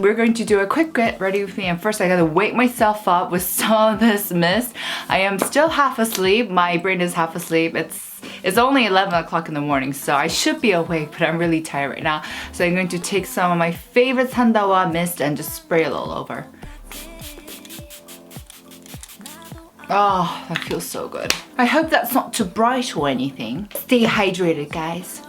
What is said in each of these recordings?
we're going to do a quick get ready with me, and first I gotta wake myself up with some of this mist. I am still half asleep. My brain is half asleep. It's only 11 o'clock in the morning, so I should be awake, but I'm really tired right now. So I'm going to take some of my favorite SANDAHWA mist and just spray it all over. Oh, that feels so good. I hope that's not too bright or anything. Stay hydrated, guys.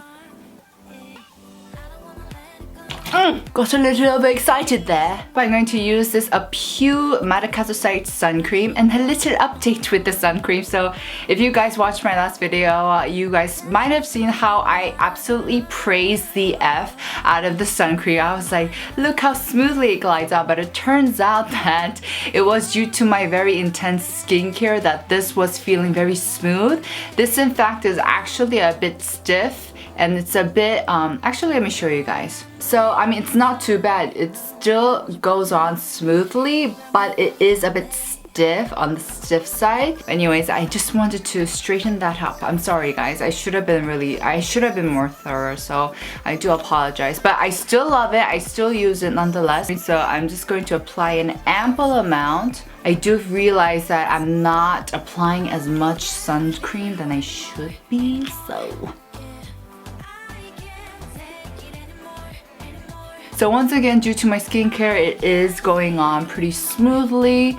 Got a little bit excited there. But I'm going to use this Pew Madecassoside Sun Cream and a little update with the sun cream. So if you guys watched my last video, you guys might have seen how I absolutely praised the F out of the sun cream. I was like, look how smoothly it glides out. But it turns out that it was due to my very intense skincare that this was feeling very smooth. This in fact is actually a bit stiff. And it's a bit, actually let me show you guys. So, I mean, it's not too bad. It still goes on smoothly, but it is a bit stiff on the stiff side. Anyways, I just wanted to straighten that up. I'm sorry guys, I should have been more thorough, so I do apologize. But I still love it, I still use it nonetheless. So I'm just going to apply an ample amount. I do realize that I'm not applying as much sun cream than I should be, so... So once again, due to my skincare, it is going on pretty smoothly.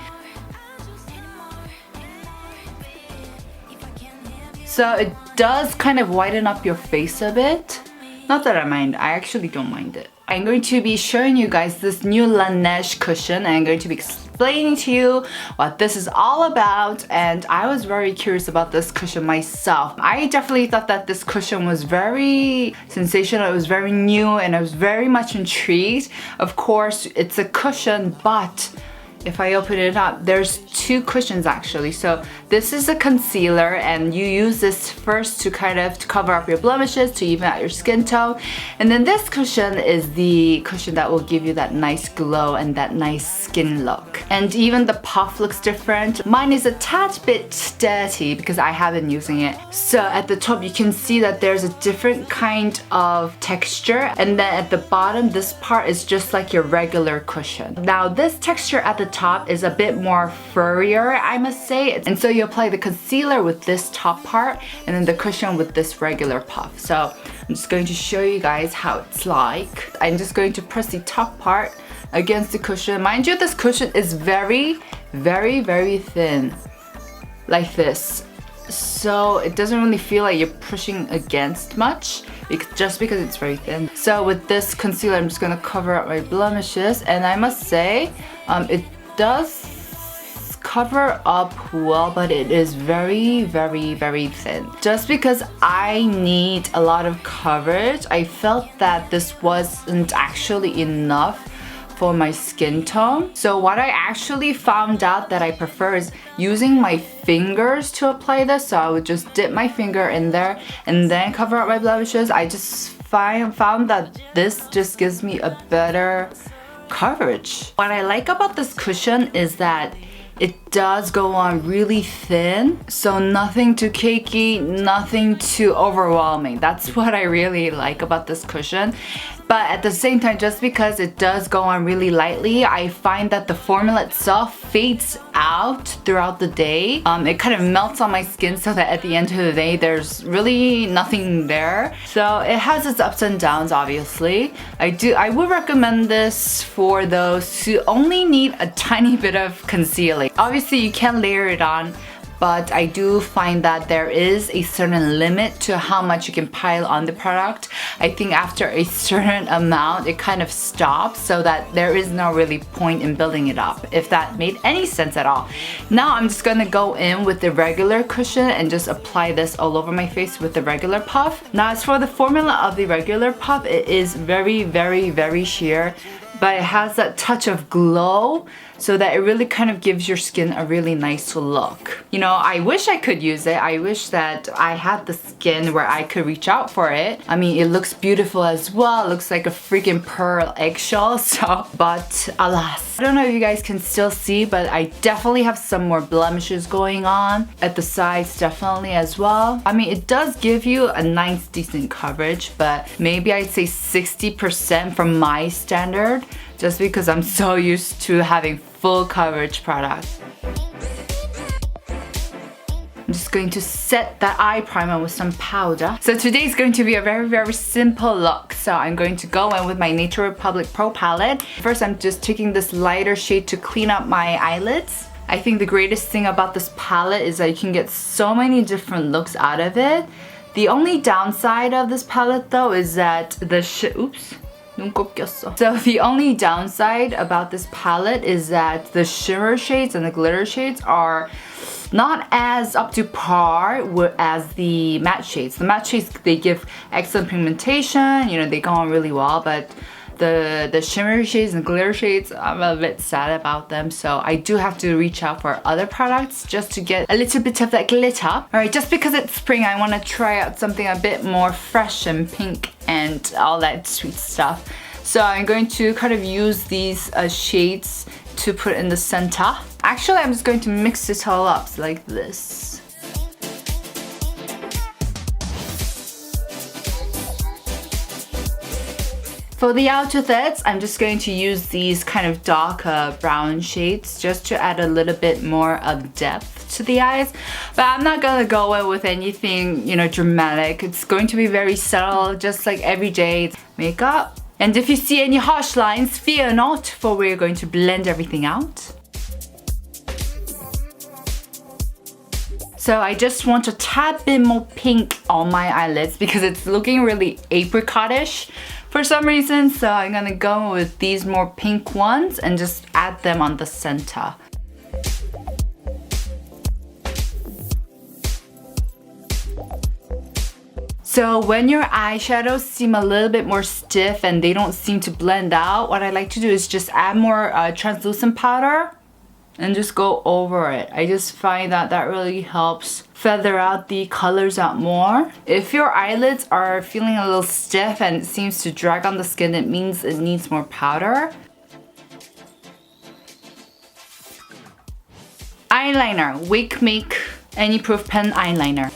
So it does kind of whiten up your face a bit. Not that I mind, I actually don't mind it. I'm going to be showing you guys this new Laneige cushion, and I'm going to be explaining to you what this is all about. And I was very curious about this cushion myself. I definitely thought that this cushion was very sensational, it was very new, and I was very much intrigued. Of course, it's a cushion, but if I open it up, there's two cushions actually. So this is a concealer, and you use this first to kind of cover up your blemishes, to even out your skin tone. And then this cushion is the cushion that will give you that nice glow and that nice skin look. And even the puff looks different. Mine is a tad bit dirty because I have been using it. So at the top you can see that there's a different kind of texture, and then at the bottom this part is just like your regular cushion. Now this texture at the top is a bit more furrier, I must say, and so you apply the concealer with this top part and then the cushion with this regular puff. So I'm just going to show you guys how it's like. I'm just going to press the top part against the cushion. Mind you, this cushion is very, very, very thin, like this. So it doesn't really feel like you're pushing against much, just because it's very thin. So with this concealer, I'm just gonna cover up my blemishes, and I must say, it does cover up well, but it is very, very, very thin. Just because I need a lot of coverage, I felt that this wasn't actually enough for my skin tone. So what I actually found out that I prefer is using my fingers to apply this. So I would just dip my finger in there and then cover up my blemishes. I just found that this just gives me a better coverage. What I like about this cushion is that it does go on really thin, so nothing too cakey, nothing too overwhelming. That's what I really like about this cushion. But at the same time, just because it does go on really lightly, I find that the formula itself fades out throughout the day. It kind of melts on my skin so that at the end of the day, there's really nothing there. So it has its ups and downs, obviously. I would recommend this for those who only need a tiny bit of concealing. Obviously, you can layer it on, but I do find that there is a certain limit to how much you can pile on the product. I think after a certain amount, it kind of stops, so that there is no really point in building it up, if that made any sense at all. Now I'm just gonna go in with the regular cushion and just apply this all over my face with the regular puff. Now as for the formula of the regular puff, it is very, very, very sheer, but it has that touch of glow, so that it really kind of gives your skin a really nice look. You know, I wish I could use it. I wish that I had the skin where I could reach out for it. I mean, it looks beautiful as well. It looks like a freaking pearl eggshell, so, but alas. I don't know if you guys can still see, but I definitely have some more blemishes going on at the sides, definitely as well. I mean, it does give you a nice, decent coverage, but maybe I'd say 60% from my standard, just because I'm so used to having full coverage products. I'm just going to set that eye primer with some powder. So today's going to be a very, very simple look. So I'm going to go in with my Nature Republic Pro palette. First, I'm just taking this lighter shade to clean up my eyelids. I think the greatest thing about this palette is that you can get so many different looks out of it. The only downside of this palette though is that the So the only downside about this palette is that the shimmer shades and the glitter shades are not as up to par as the matte shades. The matte shades, they give excellent pigmentation, you know, they go on really well, but the shimmer shades and glitter shades, I'm a bit sad about them, so I do have to reach out for other products just to get a little bit of that glitter. Alright, just because it's spring, I want to try out something a bit more fresh and pink and all that sweet stuff. So I'm going to kind of use these shades to put in the center. Actually, I'm just going to mix this all up like this. For the outer threads, I'm just going to use these kind of darker brown shades just to add a little bit more of depth to the eyes. But I'm not gonna go in with anything, you know, dramatic. It's going to be very subtle, just like everyday makeup. And if you see any harsh lines, fear not, for we're going to blend everything out. So I just want a tad bit more pink on my eyelids because it's looking really apricot-ish for some reason. So I'm gonna go with these more pink ones and just add them on the center. So when your eyeshadows seem a little bit more stiff and they don't seem to blend out, what I like to do is just add more translucent powder and just go over it. I just find that that really helps feather out the colors out more. If your eyelids are feeling a little stiff and it seems to drag on the skin, it means it needs more powder. Eyeliner, Wake Make Any Proof Pen Eyeliner.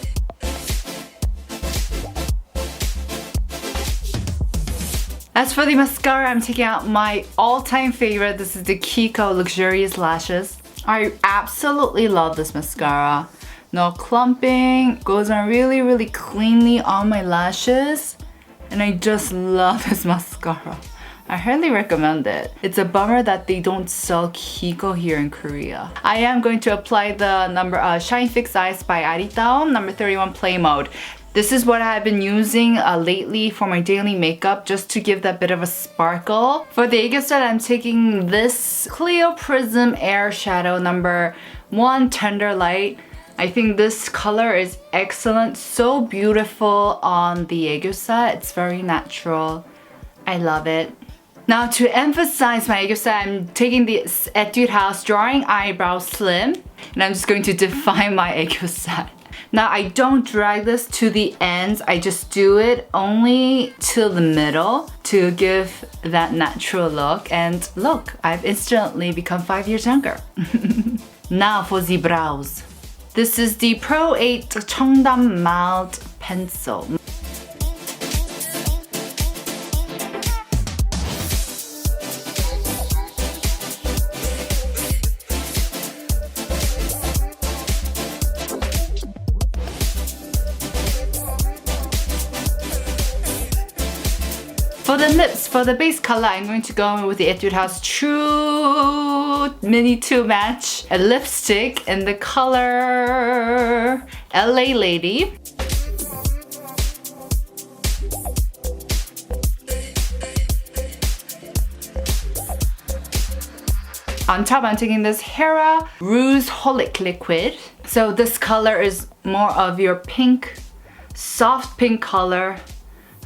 As for the mascara, I'm taking out my all-time favorite. This is the Kiko Luxurious Lashes. I absolutely love this mascara. No clumping, goes on really, really cleanly on my lashes. And I just love this mascara. I highly recommend it. It's a bummer that they don't sell Kiko here in Korea. I am going to apply the Shine Fix Eyes by Aritaom, number 31 Play Mode. This is what I've been using lately for my daily makeup, just to give that bit of a sparkle. For the aegostat, I'm taking this Clio Prism Air Shadow number 1 Tender Light. I think this color is excellent, so beautiful on the aegostat. It's very natural. I love it. Now to emphasize my aegostat, I'm taking the Etude House Drawing Eyebrow Slim, and I'm just going to define my aegostat. Now I don't drag this to the ends, I just do it only till the middle to give that natural look. And look, I've instantly become 5 years younger. Now for the brows. This is the Pro 8 Cheongdam Mild Pencil. For the lips, for the base color, I'm going to go in with the Etude House True Mini 2 Match, a lipstick in the color LA Lady. On top, I'm taking this Hera Rouge Holic Liquid. So this color is more of your pink, soft pink color.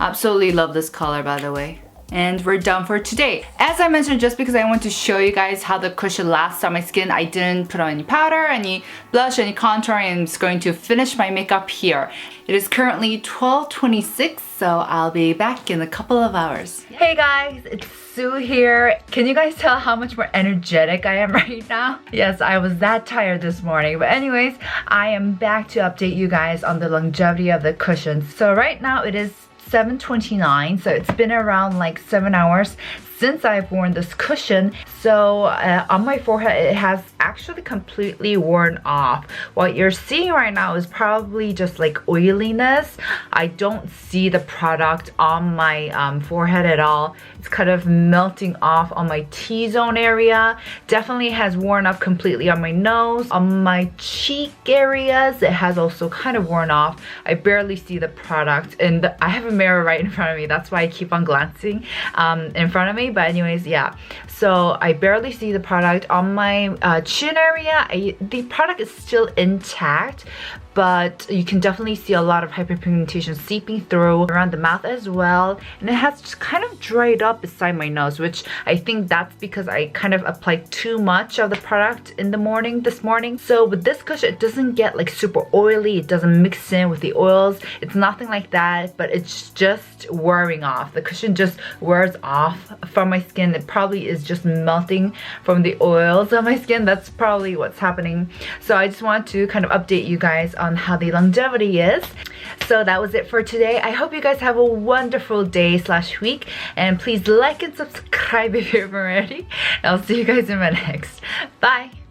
Absolutely love this color, by the way. And we're done for today. As I mentioned, just because I want to show you guys how the cushion lasts on my skin, I didn't put on any powder, any blush, any contour. I'm just going to finish my makeup here. It is currently 12:26, so I'll be back in a couple of hours. Hey guys, it's Sue here. Can you guys tell how much more energetic I am right now? Yes, I was that tired this morning. But anyways, I am back to update you guys on the longevity of the cushions. So right now it is 7:29, so it's been around like 7 hours since I've worn this cushion. So on my forehead, it has actually completely worn off. What you're seeing right now is probably just like oiliness. I don't see the product on my forehead at all. It's kind of melting off on my T-zone area. Definitely has worn off completely on my nose. On my cheek areas, it has also kind of worn off. I barely see the product, and I have a mirror right in front of me. That's why I keep on glancing in front of me. But anyways, yeah. So I barely see the product on my chin area. The product is still intact, but you can definitely see a lot of hyperpigmentation seeping through around the mouth as well. And it has just kind of dried up beside my nose, which I think that's because I kind of applied too much of the product in the morning this morning. So with this cushion, it doesn't get like super oily. It doesn't mix in with the oils. It's nothing like that, but it's just wearing off. The cushion just wears off from my skin. It probably is just melting from the oils on my skin. That's probably what's happening. So I just want to kind of update you guys on how the longevity is. So that was it for today. I hope you guys have a wonderful day/week, and please like and subscribe if you haven't already. I'll see you guys in my next. Bye!